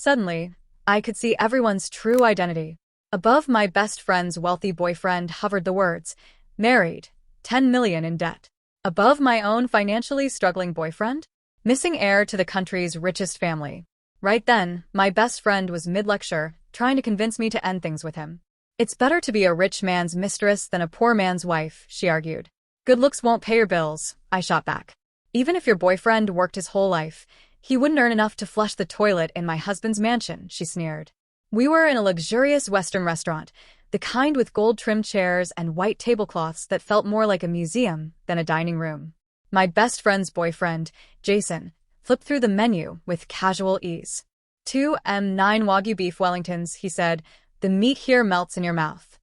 Suddenly, I could see everyone's true identity. Above my best friend's wealthy boyfriend hovered the words, married, 10 million in debt. Above my own financially struggling boyfriend, missing heir to the country's richest family. Right then, my best friend was mid-lecture, trying to convince me to end things with him. It's better to be a rich man's mistress than a poor man's wife, she argued. Good looks won't pay your bills, I shot back. Even if your boyfriend worked his whole life, he wouldn't earn enough to flush the toilet in my husband's mansion, she sneered. We were in a luxurious Western restaurant, the kind with gold-trimmed chairs and white tablecloths that felt more like a museum than a dining room. My best friend's boyfriend, Jason, flipped through the menu with casual ease. 2 M9 Wagyu beef Wellingtons, he said, the meat here melts in your mouth.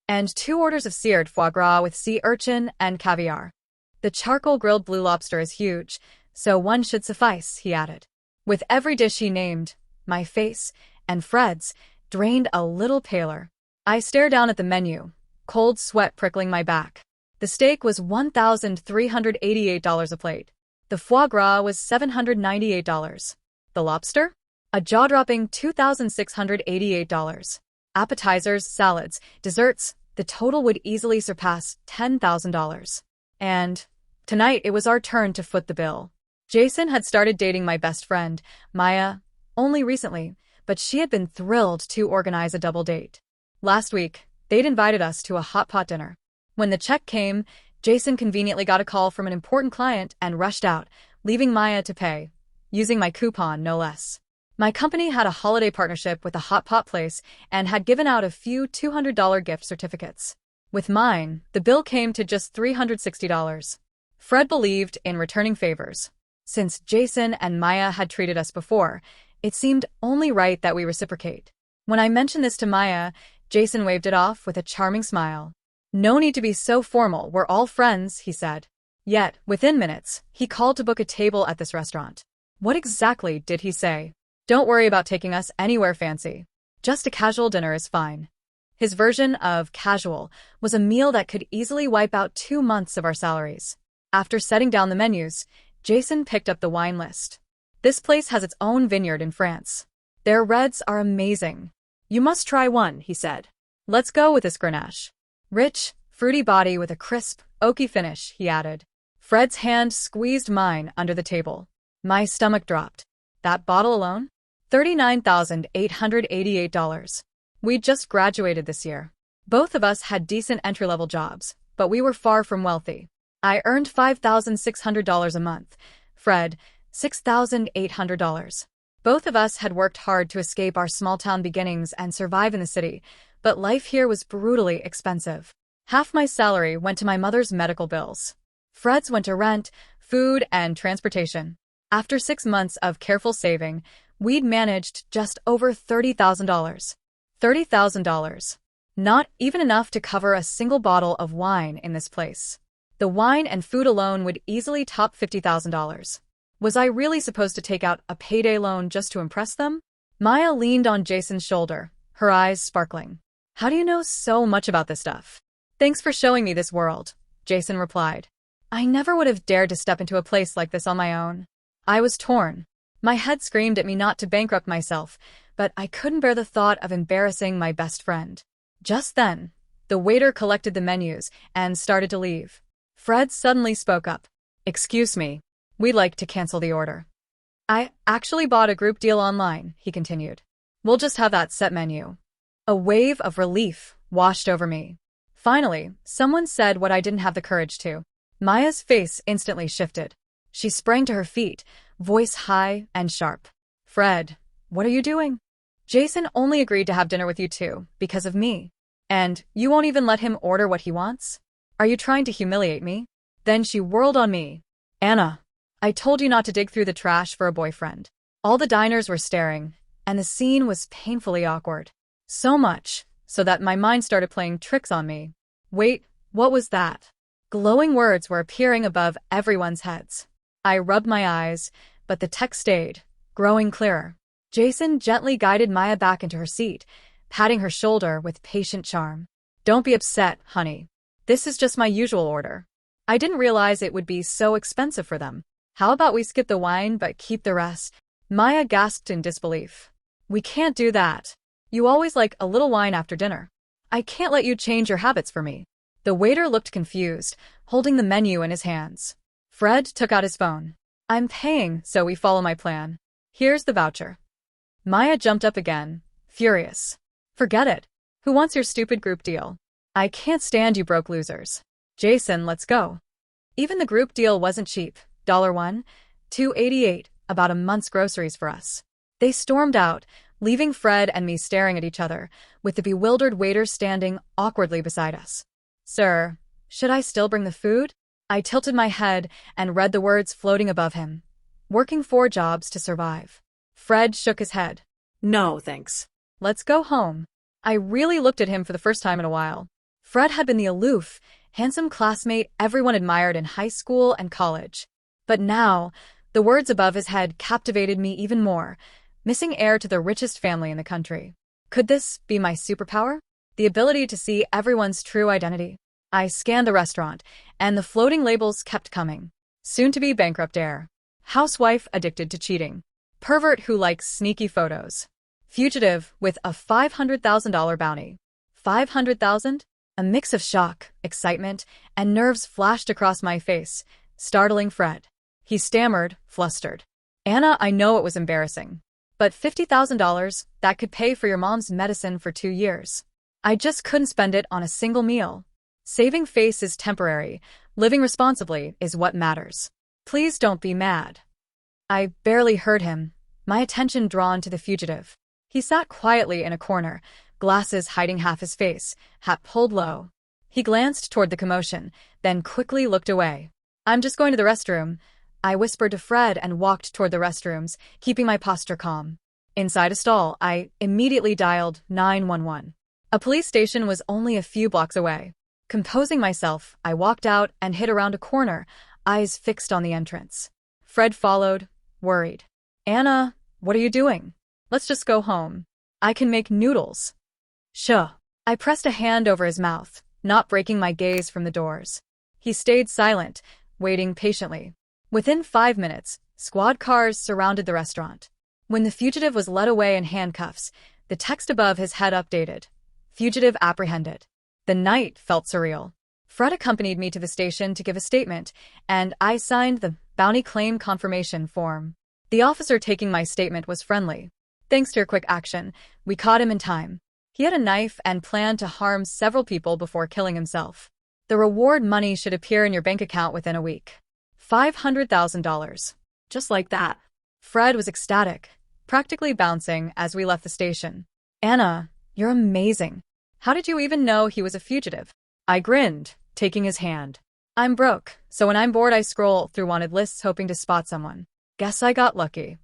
And 2 orders of seared foie gras with sea urchin and caviar. The charcoal-grilled blue lobster is huge, so 1 should suffice, he added. With every dish he named, my face, and Fred's, drained a little paler. I stared down at the menu, cold sweat prickling my back. The steak was $1,388 a plate. The foie gras was $798. The lobster? A jaw-dropping $2,688. Appetizers, salads, desserts, the total would easily surpass $10,000. And tonight it was our turn to foot the bill. Jason had started dating my best friend, Maya, only recently, but she had been thrilled to organize a double date. Last week, they'd invited us to a hot pot dinner. When the check came, Jason conveniently got a call from an important client and rushed out, leaving Maya to pay, using my coupon no less. My company had a holiday partnership with a hot pot place and had given out a few $200 gift certificates. With mine, the bill came to just $360. Fred believed in returning favors. Since Jason and Maya had treated us before, it seemed only right that we reciprocate. When I mentioned this to Maya, Jason waved it off with a charming smile. No need to be so formal, we're all friends, he said. Yet, within minutes, he called to book a table at this restaurant. What exactly did he say? Don't worry about taking us anywhere fancy. Just a casual dinner is fine. His version of casual was a meal that could easily wipe out 2 months of our salaries. After setting down the menus, Jason picked up the wine list. This place has its own vineyard in France. Their reds are amazing. You must try one, he said. Let's go with this Grenache. Rich, fruity body with a crisp, oaky finish, he added. Fred's hand squeezed mine under the table. My stomach dropped. That bottle alone? $39,888. We'd just graduated this year. Both of us had decent entry-level jobs, but we were far from wealthy. I earned $5,600 a month. Fred, $6,800. Both of us had worked hard to escape our small-town beginnings and survive in the city, but life here was brutally expensive. Half my salary went to my mother's medical bills. Fred's went to rent, food, and transportation. After 6 months of careful saving, we'd managed just over $30,000. $30,000. Not even enough to cover a single bottle of wine in this place. The wine and food alone would easily top $50,000. Was I really supposed to take out a payday loan just to impress them? Maya leaned on Jason's shoulder, her eyes sparkling. How do you know so much about this stuff? Thanks for showing me this world, Jason replied. I never would have dared to step into a place like this on my own. I was torn. My head screamed at me not to bankrupt myself, but I couldn't bear the thought of embarrassing my best friend. Just then, the waiter collected the menus and started to leave. Fred suddenly spoke up. Excuse me, we'd like to cancel the order. I actually bought a group deal online, he continued. We'll just have that set menu. A wave of relief washed over me. Finally, someone said what I didn't have the courage to. Maya's face instantly shifted. She sprang to her feet, voice high and sharp. Fred, what are you doing? Jason only agreed to have dinner with you two because of me. And you won't even let him order what he wants? Are you trying to humiliate me? Then she whirled on me. Anna, I told you not to dig through the trash for a boyfriend. All the diners were staring, and the scene was painfully awkward. So much, so that my mind started playing tricks on me. Wait, what was that? Glowing words were appearing above everyone's heads. I rubbed my eyes, but the text stayed, growing clearer. Jason gently guided Maya back into her seat, patting her shoulder with patient charm. Don't be upset, honey. This is just my usual order. I didn't realize it would be so expensive for them. How about we skip the wine but keep the rest? Maya gasped in disbelief. We can't do that. You always like a little wine after dinner. I can't let you change your habits for me. The waiter looked confused, holding the menu in his hands. Fred took out his phone. I'm paying, so we follow my plan. Here's the voucher. Maya jumped up again, furious. Forget it. Who wants your stupid group deal? I can't stand you broke losers. Jason, let's go. Even the group deal wasn't cheap. $1, $2.88, about a month's groceries for us. They stormed out, leaving Fred and me staring at each other, with the bewildered waiter standing awkwardly beside us. Sir, should I still bring the food? I tilted my head and read the words floating above him. Working 4 jobs to survive. Fred shook his head. No, thanks. Let's go home. I really looked at him for the first time in a while. Fred had been the aloof, handsome classmate everyone admired in high school and college. But now, the words above his head captivated me even more. Missing heir to the richest family in the country. Could this be my superpower? The ability to see everyone's true identity? I scanned the restaurant, and the floating labels kept coming. Soon-to-be bankrupt heir. Housewife addicted to cheating. Pervert who likes sneaky photos. Fugitive with a $500,000 bounty. 500,000? A mix of shock, excitement, and nerves flashed across my face, startling Fred. He stammered, flustered. Anna, I know it was embarrassing. But $50,000, that could pay for your mom's medicine for 2 years. I just couldn't spend it on a single meal. Saving face is temporary. Living responsibly is what matters. Please don't be mad. I barely heard him, my attention drawn to the fugitive. He sat quietly in a corner, glasses hiding half his face, hat pulled low. He glanced toward the commotion, then quickly looked away. I'm just going to the restroom. I whispered to Fred and walked toward the restrooms, keeping my posture calm. Inside a stall, I immediately dialed 911. A police station was only a few blocks away. Composing myself, I walked out and hid around a corner, eyes fixed on the entrance. Fred followed, worried. Anna, what are you doing? Let's just go home. I can make noodles. Sure. I pressed a hand over his mouth, not breaking my gaze from the doors. He stayed silent, waiting patiently. Within 5 minutes, squad cars surrounded the restaurant. When the fugitive was led away in handcuffs, the text above his head updated. Fugitive apprehended. The night felt surreal. Fred accompanied me to the station to give a statement, and I signed the bounty claim confirmation form. The officer taking my statement was friendly. Thanks to your quick action, we caught him in time. He had a knife and planned to harm several people before killing himself. The reward money should appear in your bank account within a week. $500,000. Just like that. Fred was ecstatic, practically bouncing as we left the station. Anna, you're amazing. How did you even know he was a fugitive? I grinned, taking his hand. I'm broke, so when I'm bored I scroll through wanted lists hoping to spot someone. Guess I got lucky.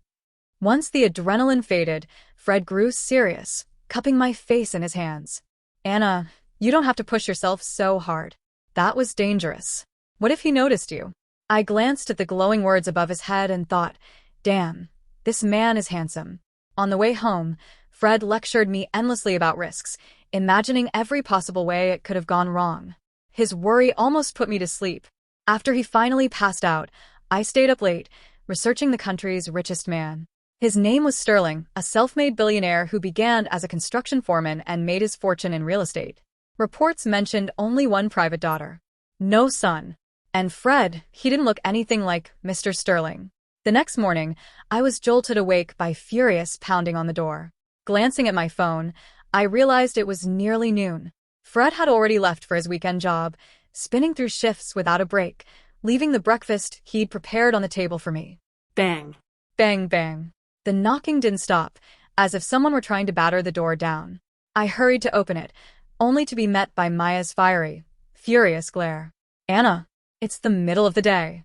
Once the adrenaline faded, Fred grew serious, cupping my face in his hands. Anna, you don't have to push yourself so hard. That was dangerous. What if he noticed you? I glanced at the glowing words above his head and thought, damn, this man is handsome. On the way home, Fred lectured me endlessly about risks, imagining every possible way it could have gone wrong. His worry almost put me to sleep. After he finally passed out, I stayed up late, researching the country's richest man. His name was Sterling, a self-made billionaire who began as a construction foreman and made his fortune in real estate. Reports mentioned only one private daughter. No son. And Fred, he didn't look anything like Mr. Sterling. The next morning, I was jolted awake by furious pounding on the door. Glancing at my phone, I realized it was nearly noon. Fred had already left for his weekend job, spinning through shifts without a break, leaving the breakfast he'd prepared on the table for me. Bang. Bang, bang. The knocking didn't stop, as if someone were trying to batter the door down. I hurried to open it, only to be met by Maya's fiery, furious glare. Anna, it's the middle of the day.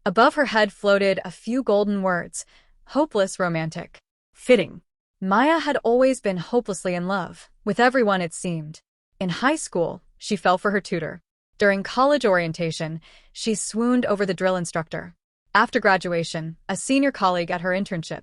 Above her head floated a few golden words, hopeless romantic. Fitting. Maya had always been hopelessly in love, with everyone it seemed. In high school, she fell for her tutor. During college orientation, she swooned over the drill instructor. After graduation, a senior colleague at her internship.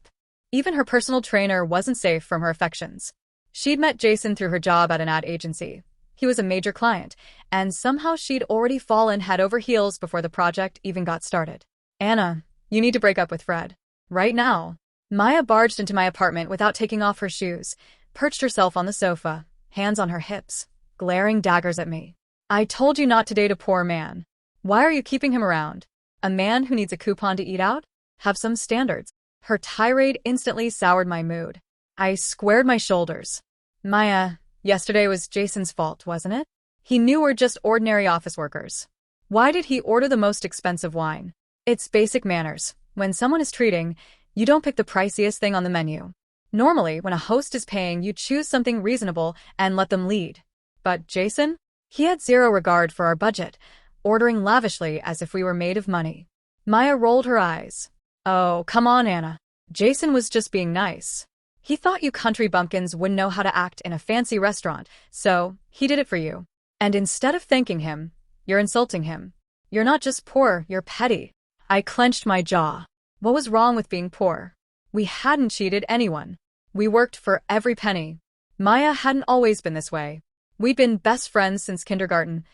Even her personal trainer wasn't safe from her affections. She'd met Jason through her job at an ad agency. He was a major client, and somehow she'd already fallen head over heels before the project even got started. Anna, you need to break up with Fred. Right now. Maya barged into my apartment without taking off her shoes, perched herself on the sofa, hands on her hips, glaring daggers at me. I told you not to date a poor man. Why are you keeping him around? A man who needs a coupon to eat out? Have some standards. Her tirade instantly soured my mood. I squared my shoulders. Maya, yesterday was Jason's fault, wasn't it? He knew we're just ordinary office workers. Why did he order the most expensive wine? It's basic manners. When someone is treating, you don't pick the priciest thing on the menu. Normally, when a host is paying, you choose something reasonable and let them lead. But Jason? He had zero regard for our budget, ordering lavishly as if we were made of money. Maya rolled her eyes. Oh, come on, Anna. Jason was just being nice. He thought you country bumpkins wouldn't know how to act in a fancy restaurant, so he did it for you. And instead of thanking him, you're insulting him. You're not just poor, you're petty. I clenched my jaw. What was wrong with being poor? We hadn't cheated anyone. We worked for every penny. Maya hadn't always been this way. We'd been best friends since kindergarten,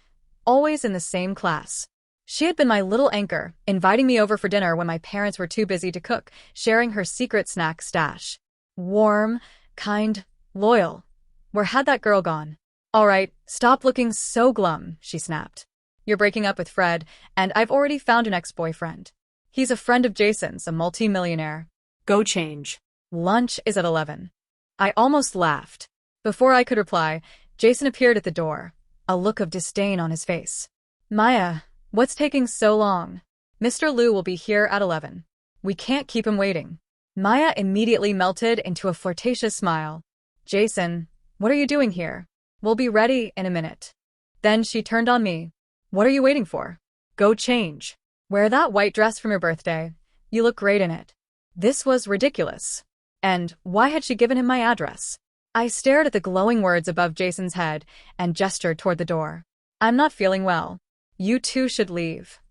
always in the same class. She had been my little anchor, inviting me over for dinner when my parents were too busy to cook, sharing her secret snack stash. Warm, kind, loyal. Where had that girl gone? All right, stop looking so glum, she snapped. You're breaking up with Fred, and I've already found an ex-boyfriend. He's a friend of Jason's, a multi-millionaire. Go change. Lunch is at 11. I almost laughed. Before I could reply, Jason appeared at the door, a look of disdain on his face. Maya, what's taking so long? Mr. Liu will be here at 11. We can't keep him waiting. Maya immediately melted into a flirtatious smile. Jason, what are you doing here? We'll be ready in a minute. Then she turned on me. What are you waiting for? Go change. Wear that white dress from your birthday. You look great in it. This was ridiculous. And why had she given him my address? I stared at the glowing words above Jason's head and gestured toward the door. I'm not feeling well. You two should leave.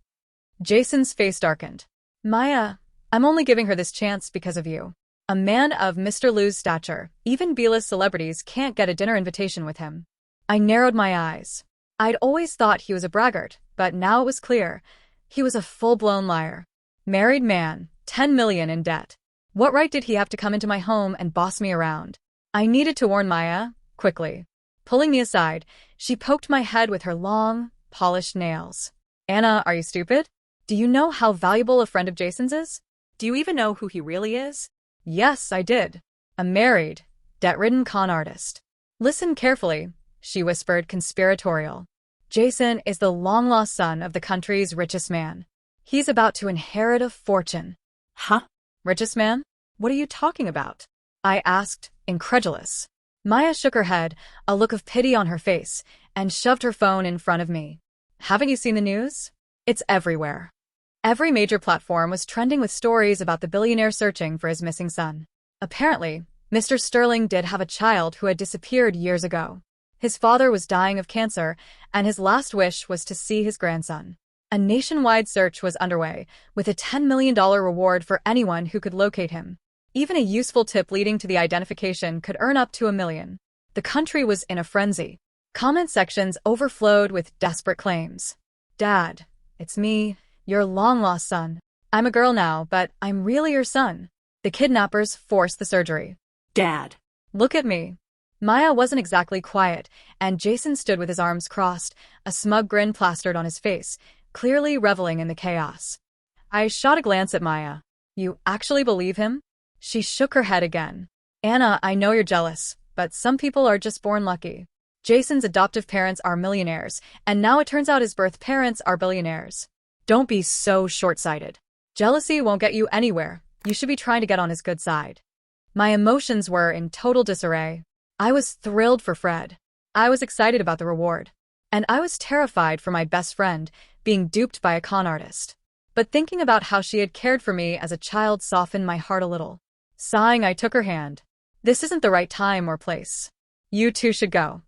Jason's face darkened. Maya, I'm only giving her this chance because of you. A man of Mr. Liu's stature, even B-list celebrities can't get a dinner invitation with him. I narrowed my eyes. I'd always thought he was a braggart, but now it was clear. He was a full-blown liar. Married man, 10 million in debt. What right did he have to come into my home and boss me around? I needed to warn Maya, quickly. Pulling me aside, she poked my head with her long, polished nails. Anna, are you stupid? Do you know how valuable a friend of Jason's is? Do you even know who he really is? Yes, I did. A married, debt-ridden con artist. Listen carefully, she whispered, conspiratorial. Jason is the long-lost son of the country's richest man. He's about to inherit a fortune. Huh? Richest man? What are you talking about? I asked, incredulous. Maya shook her head, a look of pity on her face, and shoved her phone in front of me. Haven't you seen the news? It's everywhere. Every major platform was trending with stories about the billionaire searching for his missing son. Apparently, Mr. Sterling did have a child who had disappeared years ago. His father was dying of cancer, and his last wish was to see his grandson. A nationwide search was underway, with a $10 million reward for anyone who could locate him. Even a useful tip leading to the identification could earn up to $1 million. The country was in a frenzy. Comment sections overflowed with desperate claims. Dad, it's me, your long-lost son. I'm a girl now, but I'm really your son. The kidnappers forced the surgery. Dad. Look at me. Maya wasn't exactly quiet, and Jason stood with his arms crossed, a smug grin plastered on his face, clearly reveling in the chaos. I shot a glance at Maya. You actually believe him? She shook her head again. Anna, I know you're jealous, but some people are just born lucky. Jason's adoptive parents are millionaires, and now it turns out his birth parents are billionaires. Don't be so short-sighted. Jealousy won't get you anywhere. You should be trying to get on his good side. My emotions were in total disarray. I was thrilled for Fred. I was excited about the reward. And I was terrified for my best friend being duped by a con artist. But thinking about how she had cared for me as a child softened my heart a little. Sighing, I took her hand. This isn't the right time or place. You two should go.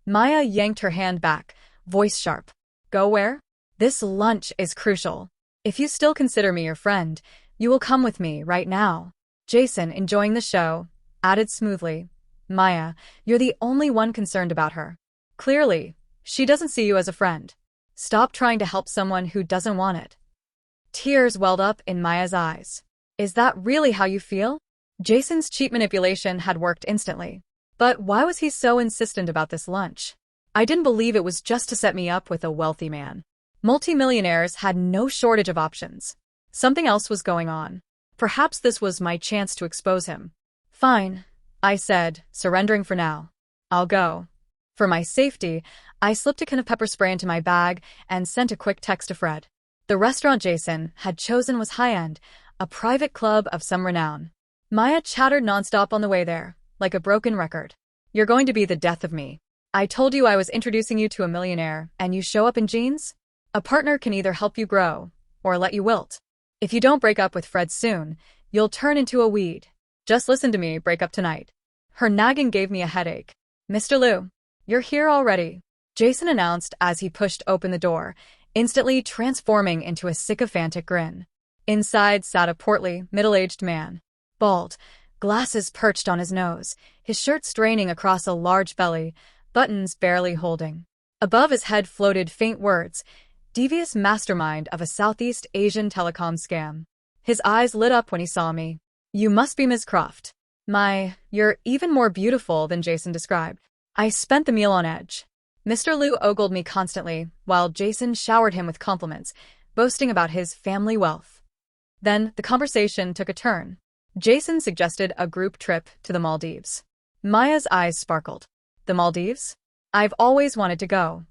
Maya yanked her hand back, voice sharp. Go where? This lunch is crucial. If you still consider me your friend, you will come with me right now. Jason, enjoying the show, added smoothly. Maya, you're the only one concerned about her. Clearly, she doesn't see you as a friend. Stop trying to help someone who doesn't want it. Tears welled up in Maya's eyes. Is that really how you feel? Jason's cheap manipulation had worked instantly. But why was he so insistent about this lunch? I didn't believe it was just to set me up with a wealthy man. Multimillionaires had no shortage of options. Something else was going on. Perhaps this was my chance to expose him. Fine, I said, surrendering for now. I'll go. For my safety, I slipped a can of pepper spray into my bag and sent a quick text to Fred. The restaurant Jason had chosen was high-end, a private club of some renown. Maya chattered nonstop on the way there, like a broken record. You're going to be the death of me. I told you I was introducing you to a millionaire, and you show up in jeans? A partner can either help you grow, or let you wilt. If you don't break up with Fred soon, you'll turn into a weed. Just listen to me break up tonight. Her nagging gave me a headache. Mr. Liu, you're here already, Jason announced as he pushed open the door, instantly transforming into a sycophantic grin. Inside sat a portly, middle-aged man. Bald, glasses perched on his nose, his shirt straining across a large belly, buttons barely holding. Above his head floated faint words, devious mastermind of a Southeast Asian telecom scam. His eyes lit up when he saw me. You must be Ms. Croft. You're even more beautiful than Jason described. I spent the meal on edge. Mr. Liu ogled me constantly, while Jason showered him with compliments, boasting about his family wealth. Then the conversation took a turn. Jason suggested a group trip to the Maldives. Maya's eyes sparkled. The Maldives? I've always wanted to go.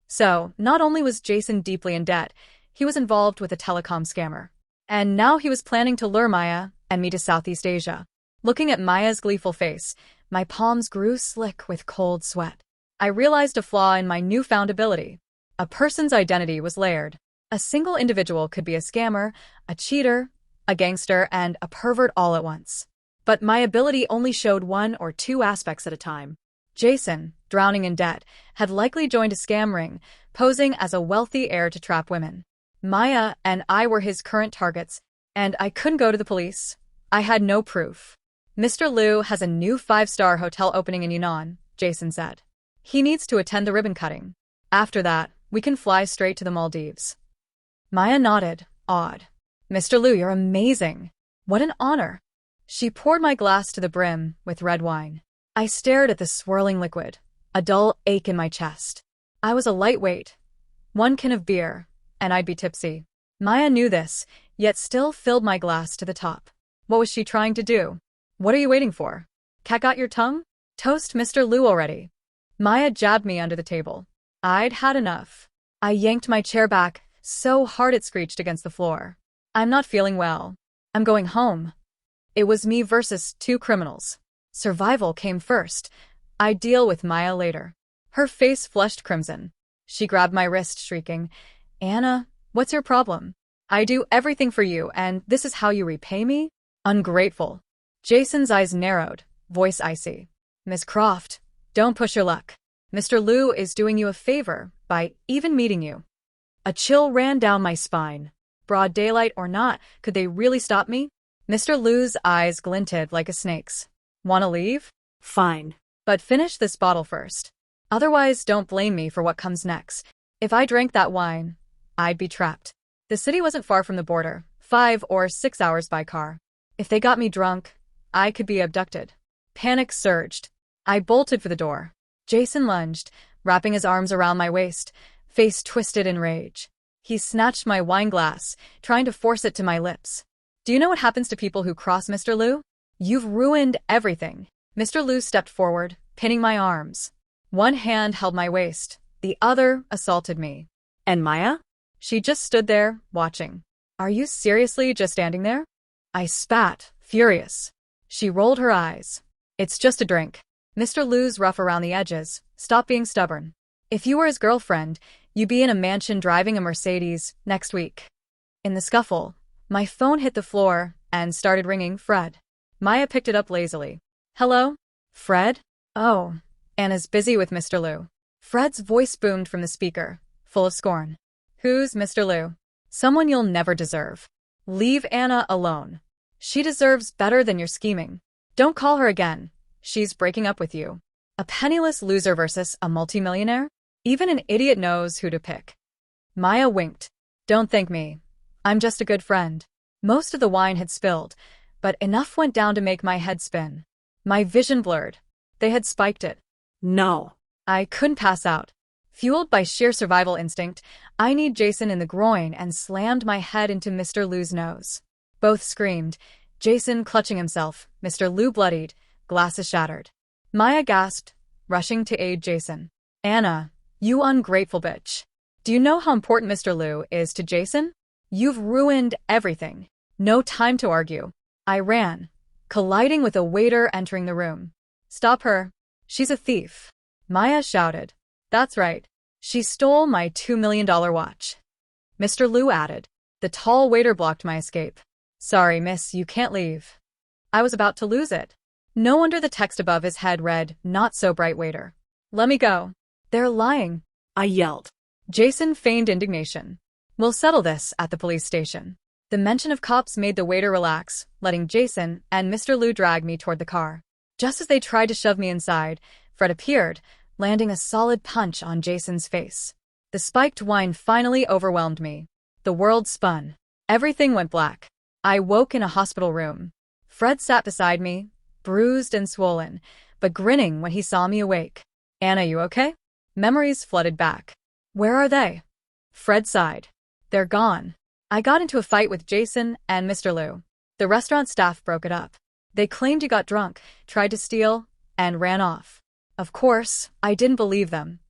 So, not only was Jason deeply in debt, he was involved with a telecom scammer. And now he was planning to lure Maya and me to Southeast Asia. Looking at Maya's gleeful face, my palms grew slick with cold sweat. I realized a flaw in my newfound ability. A person's identity was layered. A single individual could be a scammer, a cheater, a gangster, and a pervert all at once. But my ability only showed one or two aspects at a time. Jason, drowning in debt, had likely joined a scam ring, posing as a wealthy heir to trap women. Maya and I were his current targets, and I couldn't go to the police. I had no proof. Mr. Liu has a new 5-star hotel opening in Yunnan, Jason said. He needs to attend the ribbon cutting. After that, we can fly straight to the Maldives. Maya nodded, awed. Mr. Liu, you're amazing. What an honor. She poured my glass to the brim with red wine. I stared at the swirling liquid, a dull ache in my chest. I was a lightweight. One can of beer, and I'd be tipsy. Maya knew this, yet still filled my glass to the top. What was she trying to do? What are you waiting for? Cat got your tongue? Toast Mr. Liu already. Maya jabbed me under the table. I'd had enough. I yanked my chair back, so hard it screeched against the floor. I'm not feeling well. I'm going home. It was me versus 2 criminals. Survival came first. I'd deal with Maya later. Her face flushed crimson. She grabbed my wrist, shrieking, Anna, what's your problem? I do everything for you, and this is how you repay me? Ungrateful. Jason's eyes narrowed, voice icy. Miss Croft, don't push your luck. Mr. Liu is doing you a favor by even meeting you. A chill ran down my spine. Broad daylight or not, could they really stop me? Mr. Liu's eyes glinted like a snake's. Wanna leave? Fine. But finish this bottle first. Otherwise, don't blame me for what comes next. If I drank that wine, I'd be trapped. The city wasn't far from the border, 5 or 6 hours by car. If they got me drunk, I could be abducted. Panic surged. I bolted for the door. Jason lunged, wrapping his arms around my waist, face twisted in rage. He snatched my wine glass, trying to force it to my lips. Do you know what happens to people who cross Mr. Liu? You've ruined everything. Mr. Liu stepped forward, pinning my arms. One hand held my waist, the other assaulted me. And Maya? She just stood there, watching. Are you seriously just standing there? I spat, furious. She rolled her eyes. It's just a drink. Mr. Liu's rough around the edges. Stop being stubborn. If you were his girlfriend, you'd be in a mansion driving a Mercedes next week. In the scuffle, my phone hit the floor and started ringing. Fred. Maya picked it up lazily. Hello? Fred? Oh, Anna's busy with Mr. Liu. Fred's voice boomed from the speaker, full of scorn. Who's Mr. Liu? Someone you'll never deserve. Leave Anna alone. She deserves better than your scheming. Don't call her again. She's breaking up with you. A penniless loser versus a multimillionaire? Even an idiot knows who to pick. Maya winked. Don't thank me. I'm just a good friend. Most of the wine had spilled, but enough went down to make my head spin. My vision blurred. They had spiked it. No. I couldn't pass out. Fueled by sheer survival instinct, I kneed Jason in the groin and slammed my head into Mr. Liu's nose. Both screamed, Jason clutching himself, Mr. Liu bloodied, glasses shattered. Maya gasped, rushing to aid Jason. Anna, you ungrateful bitch. Do you know how important Mr. Liu is to Jason? You've ruined everything. No time to argue. I ran, colliding with a waiter entering the room. Stop her. She's a thief. Maya shouted. That's right. She stole my $2 million watch. Mr. Liu added. The tall waiter blocked my escape. Sorry, miss, you can't leave. I was about to lose it. No wonder the text above his head read, not so bright waiter. Let me go. They're lying. I yelled. Jason feigned indignation. We'll settle this at the police station. The mention of cops made the waiter relax, letting Jason and Mr. Liu drag me toward the car. Just as they tried to shove me inside, Fred appeared, landing a solid punch on Jason's face. The spiked wine finally overwhelmed me. The world spun. Everything went black. I woke in a hospital room. Fred sat beside me, bruised and swollen, but grinning when he saw me awake. Anna, you okay? Memories flooded back. Where are they? Fred sighed. They're gone. I got into a fight with Jason and Mr. Liu. The restaurant staff broke it up. They claimed you got drunk, tried to steal, and ran off. Of course, I didn't believe them.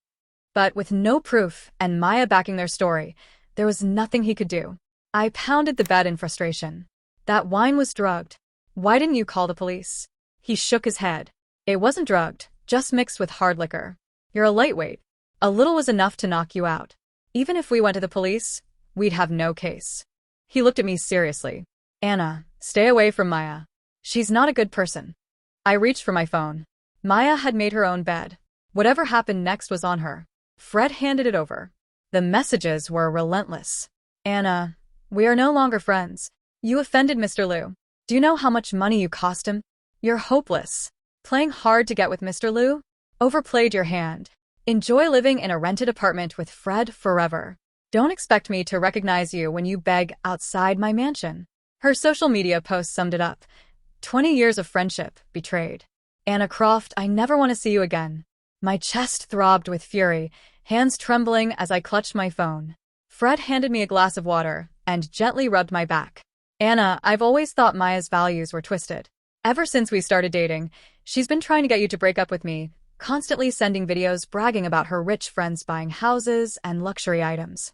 But with no proof and Maya backing their story, there was nothing he could do. I pounded the bed in frustration. That wine was drugged. Why didn't you call the police? He shook his head. It wasn't drugged, just mixed with hard liquor. You're a lightweight. A little was enough to knock you out. Even if we went to the police, we'd have no case. He looked at me seriously. Anna, stay away from Maya. She's not a good person. I reached for my phone. Maya had made her own bed. Whatever happened next was on her. Fred handed it over. The messages were relentless. Anna, we are no longer friends. You offended Mr. Liu. Do you know how much money you cost him? You're hopeless. Playing hard to get with Mr. Liu? Overplayed your hand. Enjoy living in a rented apartment with Fred forever. Don't expect me to recognize you when you beg outside my mansion. Her social media post summed it up. 20 years of friendship, betrayed. Anna Croft, I never want to see you again. My chest throbbed with fury, hands trembling as I clutched my phone. Fred handed me a glass of water and gently rubbed my back. Anna, I've always thought Maya's values were twisted. Ever since we started dating, she's been trying to get you to break up with me, constantly sending videos bragging about her rich friends buying houses and luxury items.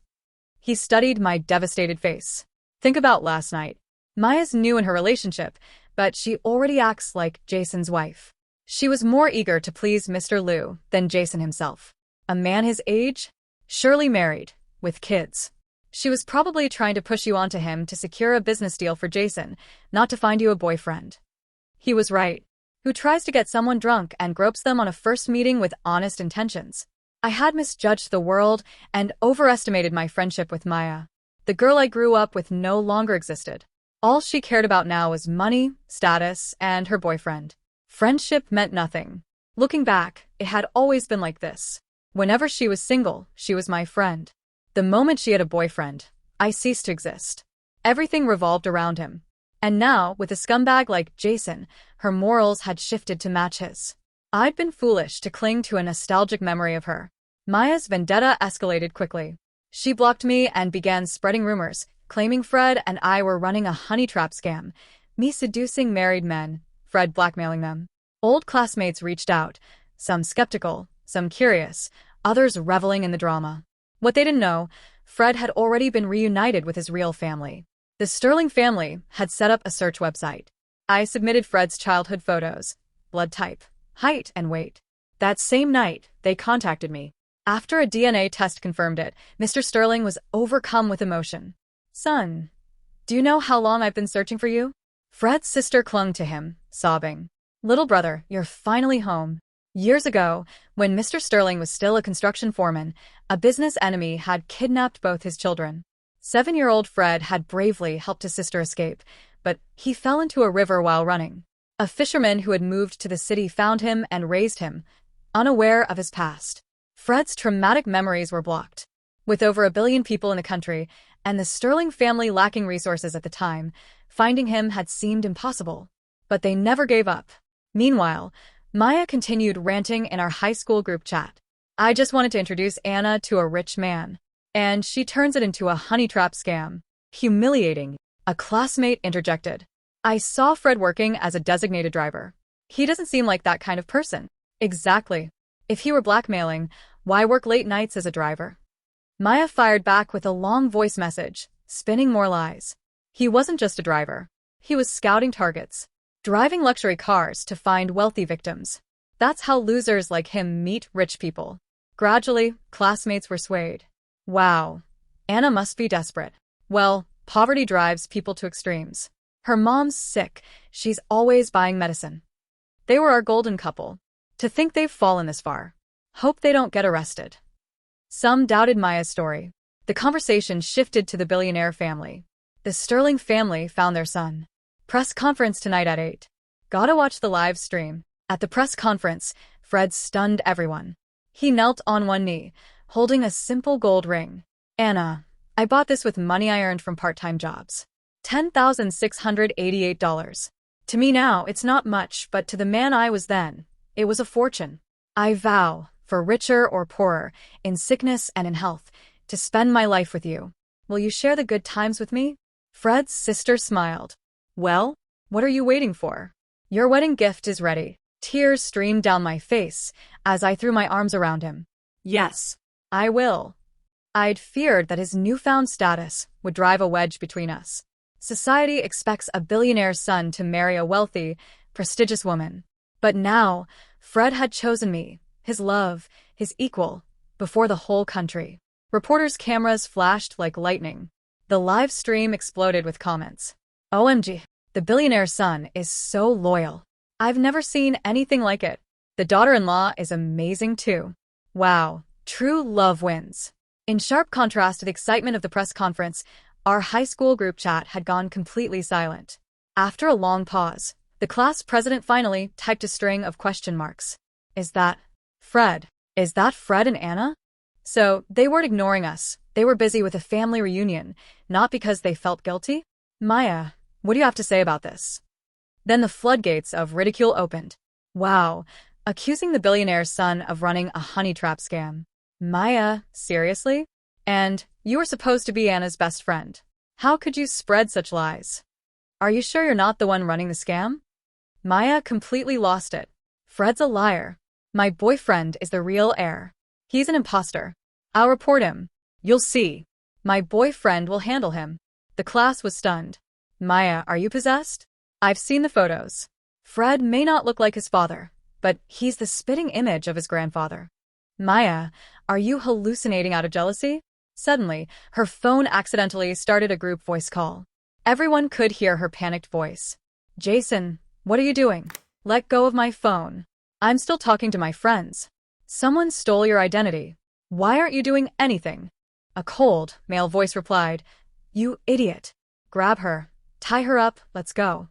He studied my devastated face. Think about last night. Maya's new in her relationship, but she already acts like Jason's wife. She was more eager to please Mr. Liu than Jason himself. A man his age? Surely married, with kids. She was probably trying to push you onto him to secure a business deal for Jason, not to find you a boyfriend. He was right. Who tries to get someone drunk and gropes them on a first meeting with honest intentions? I had misjudged the world and overestimated my friendship with Maya. The girl I grew up with no longer existed. All she cared about now was money, status, and her boyfriend. Friendship meant nothing. Looking back, it had always been like this. Whenever she was single, she was my friend. The moment she had a boyfriend, I ceased to exist. Everything revolved around him. And now, with a scumbag like Jason, her morals had shifted to match his. I'd been foolish to cling to a nostalgic memory of her. Maya's vendetta escalated quickly. She blocked me and began spreading rumors, claiming Fred and I were running a honey trap scam, me seducing married men, Fred blackmailing them. Old classmates reached out, some skeptical, some curious, others reveling in the drama. What they didn't know, Fred had already been reunited with his real family. The Sterling family had set up a search website. I submitted Fred's childhood photos, blood type, height, and weight. That same night, they contacted me. After a DNA test confirmed it, Mr. Sterling was overcome with emotion. Son, do you know how long I've been searching for you? Fred's sister clung to him, sobbing. Little brother, you're finally home. Years ago, when Mr. Sterling was still a construction foreman, a business enemy had kidnapped both his children. 7-year-old Fred had bravely helped his sister escape, but he fell into a river while running. A fisherman who had moved to the city found him and raised him, unaware of his past. Fred's traumatic memories were blocked. With over 1 billion people in the country, and the Sterling family lacking resources at the time, finding him had seemed impossible. But they never gave up. Meanwhile, Maya continued ranting in our high school group chat. I just wanted to introduce Anna to a rich man. And she turns it into a honey trap scam. Humiliating. A classmate interjected. I saw Fred working as a designated driver. He doesn't seem like that kind of person. Exactly. If he were blackmailing, why work late nights as a driver? Maya fired back with a long voice message, spinning more lies. He wasn't just a driver. He was scouting targets, driving luxury cars to find wealthy victims. That's how losers like him meet rich people. Gradually, classmates were swayed. Wow. Anna must be desperate. Well, poverty drives people to extremes. Her mom's sick. She's always buying medicine. They were our golden couple. To think they've fallen this far. Hope they don't get arrested. Some doubted Maya's story. The conversation shifted to the billionaire family. The Sterling family found their son. Press conference tonight at 8. Gotta watch the live stream. At the press conference, Fred stunned everyone. He knelt on one knee, holding a simple gold ring. Anna, I bought this with money I earned from part-time jobs. $10,688. To me now, it's not much, but to the man I was then, it was a fortune. I vow, for richer or poorer, in sickness and in health, to spend my life with you. Will you share the good times with me? Fred's sister smiled. Well, what are you waiting for? Your wedding gift is ready. Tears streamed down my face as I threw my arms around him. Yes, I will. I'd feared that his newfound status would drive a wedge between us. Society expects a billionaire's son to marry a wealthy, prestigious woman. But now, Fred had chosen me, his love, his equal, before the whole country. Reporters' cameras flashed like lightning. The live stream exploded with comments. OMG, the billionaire's son is so loyal. I've never seen anything like it. The daughter-in-law is amazing too. Wow, true love wins. In sharp contrast to the excitement of the press conference, our high school group chat had gone completely silent. After a long pause, the class president finally typed a string of question marks. Is that Fred? Is that Fred and Anna? So, they weren't ignoring us. They were busy with a family reunion, not because they felt guilty. Maya, what do you have to say about this? Then the floodgates of ridicule opened. Wow, accusing the billionaire's son of running a honey trap scam. Maya, seriously? And you were supposed to be Anna's best friend. How could you spread such lies? Are you sure you're not the one running the scam? Maya completely lost it. Fred's a liar. My boyfriend is the real heir. He's an imposter. I'll report him. You'll see. My boyfriend will handle him. The class was stunned. Maya, are you possessed? I've seen the photos. Fred may not look like his father, but he's the spitting image of his grandfather. Maya, are you hallucinating out of jealousy? Suddenly, her phone accidentally started a group voice call. Everyone could hear her panicked voice. Jason, what are you doing? Let go of my phone. I'm still talking to my friends. Someone stole your identity. Why aren't you doing anything? A cold, male voice replied, You idiot. Grab her. Tie her up, let's go.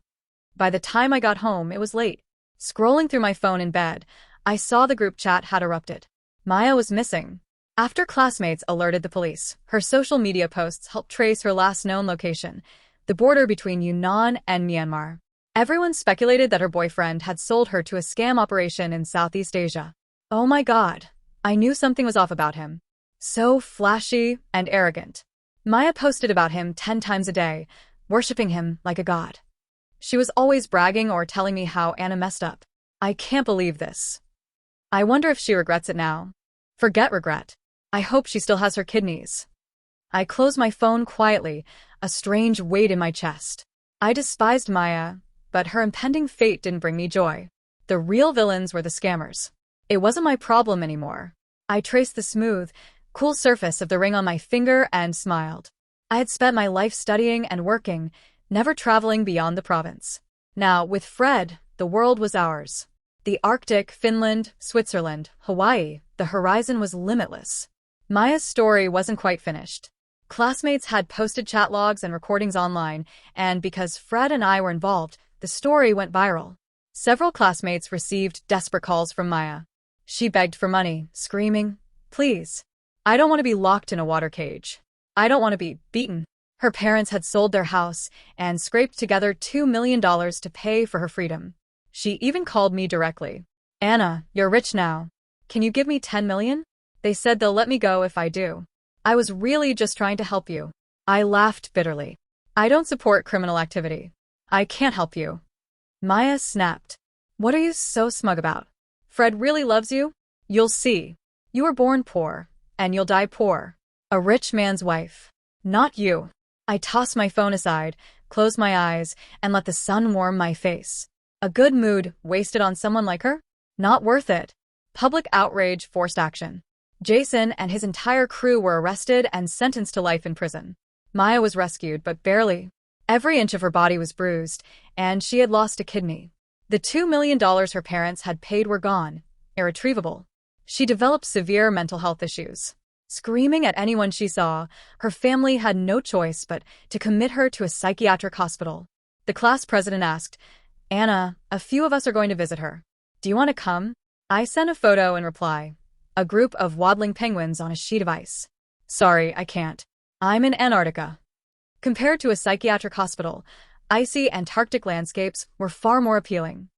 By the time I got home, it was late. Scrolling through my phone in bed, I saw the group chat had erupted. Maya was missing. After classmates alerted the police, her social media posts helped trace her last known location, the border between Yunnan and Myanmar. Everyone speculated that her boyfriend had sold her to a scam operation in Southeast Asia. Oh my God, I knew something was off about him. So flashy and arrogant. Maya posted about him 10 times a day, worshipping him like a god. She was always bragging or telling me how Anna messed up. I can't believe this. I wonder if she regrets it now. Forget regret. I hope she still has her kidneys. I closed my phone quietly, a strange weight in my chest. I despised Maya, but her impending fate didn't bring me joy. The real villains were the scammers. It wasn't my problem anymore. I traced the smooth, cool surface of the ring on my finger and smiled. I had spent my life studying and working, never traveling beyond the province. Now, with Fred, the world was ours. The Arctic, Finland, Switzerland, Hawaii, the horizon was limitless. Maya's story wasn't quite finished. Classmates had posted chat logs and recordings online, and because Fred and I were involved, the story went viral. Several classmates received desperate calls from Maya. She begged for money, screaming, Please. I don't want to be locked in a water cage. I don't want to be beaten. Her parents had sold their house and scraped together $2 million to pay for her freedom. She even called me directly. Anna, you're rich now. Can you give me 10 million? They said they'll let me go if I do. I was really just trying to help you. I laughed bitterly. I don't support criminal activity. I can't help you. Maya snapped. What are you so smug about? Fred really loves you? You'll see. You were born poor, and you'll die poor. A rich man's wife. Not you. I tossed my phone aside, closed my eyes, and let the sun warm my face. A good mood wasted on someone like her? Not worth it. Public outrage forced action. Jason and his entire crew were arrested and sentenced to life in prison. Maya was rescued, but barely. Every inch of her body was bruised, and she had lost a kidney. The $2 million her parents had paid were gone, irretrievable. She developed severe mental health issues. Screaming at anyone she saw, her family had no choice but to commit her to a psychiatric hospital. The class president asked, Anna, a few of us are going to visit her. Do you want to come? I sent a photo in reply. A group of waddling penguins on a sheet of ice. Sorry, I can't. I'm in Antarctica. Compared to a psychiatric hospital, icy Antarctic landscapes were far more appealing.